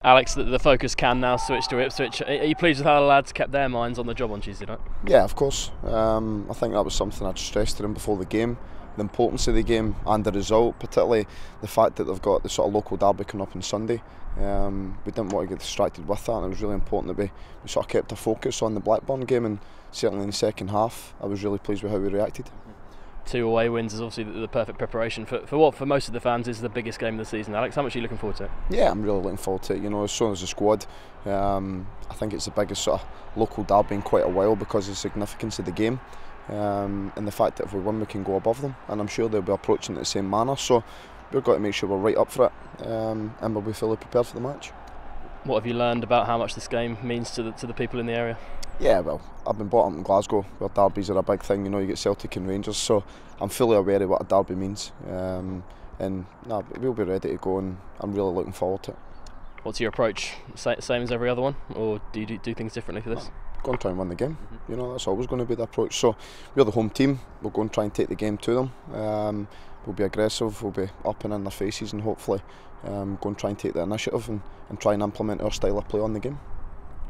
Alex, the focus can now switch to Ipswich. Are you pleased with how the lads kept their minds on the job on Tuesday night? Yeah, of course. I think that was something I'd stressed to them before the game. The importance of the game and the result, particularly the fact that they've got the sort of local derby coming up on Sunday. We didn't want to get distracted with that, and it was really important that we sort of kept our focus on the Blackburn game, and certainly in the second half I was really pleased with how we reacted. 2 away wins is obviously the perfect preparation for what for most of the fans is the biggest game of the season. Alex, how much are you looking forward to it? Yeah, I'm really looking forward to it. You know, as soon as the squad, I think it's the biggest sort of local derby in quite a while because of the significance of the game, and the fact that if we win we can go above them, and I'm sure they'll be approaching it the same manner, so we've got to make sure we're right up for it, and we'll be fully prepared for the match. What have you learned about how much this game means to the people in the area? Yeah, well, I've been brought up in Glasgow where derbies are a big thing. You know, you get Celtic and Rangers, so I'm fully aware of what a derby means, and we'll be ready to go, and I'm really looking forward to it. What's your approach? Same as every other one, or do you do things differently for this? Go and try and win the game. You know, that's always going to be the approach. So we're the home team. We'll go and try and take the game to them. We'll be aggressive. We'll be up and in their faces, and hopefully go and try and take the initiative and try and implement our style of play on the game.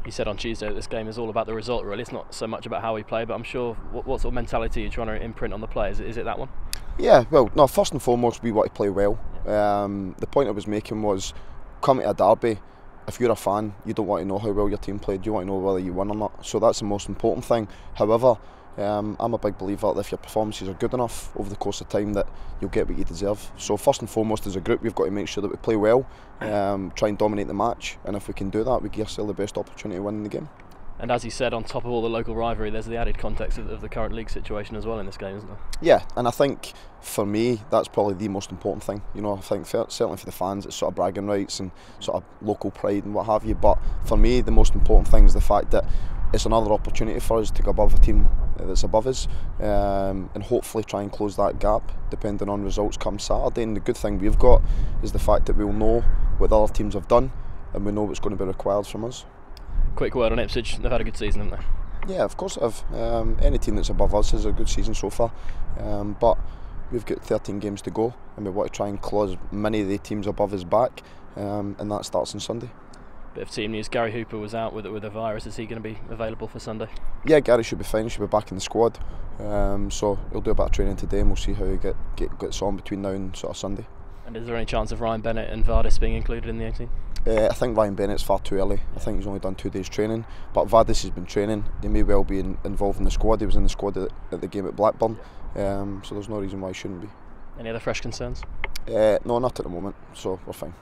You said on Tuesday that this game is all about the result, really. It's not so much about how we play, but I'm sure what sort of mentality you're trying to imprint on the players. Is it that one? Yeah, well, no, first and foremost, we want to play well. The point I was making was, coming to a derby, if you're a fan, you don't want to know how well your team played, you want to know whether you won or not. So that's the most important thing. However, I'm a big believer that if your performances are good enough over the course of time, that you'll get what you deserve. So first and foremost, as a group, we've got to make sure that we play well, try and dominate the match, and if we can do that, we give ourselves the best opportunity of winning the game. And as you said, on top of all the local rivalry, there's the added context of the current league situation as well in this game, isn't there? Yeah, and I think for me that's probably the most important thing. You know, I think certainly for the fans it's sort of bragging rights and sort of local pride and what have you, but for me the most important thing is the fact that it's another opportunity for us to go above a team that's above us, and hopefully try and close that gap depending on results come Saturday. And the good thing we've got is the fact that we'll know what the other teams have done, and we know what's going to be required from us. Quick word on Ipswich, they've had a good season, haven't they? Yeah, of course they have. Any team that's above us has a good season so far, but we've got 13 games to go, and we want to try and claw as many of the teams above us back, and that starts on Sunday. Bit of team news, Gary Hooper was out with a virus. Is he going to be available for Sunday? Yeah, Gary should be fine, he should be back in the squad, so he'll do a bit of training today and we'll see how he gets on between now and sort of Sunday. And is there any chance of Ryan Bennett and Vadis being included in the 18? I think Ryan Bennett's far too early. I think he's only done 2 days training, but Vadis has been training. He may well be involved in the squad. He was in the squad at the game at Blackburn, so there's no reason why he shouldn't be. Any other fresh concerns? No, not at the moment, so we're fine.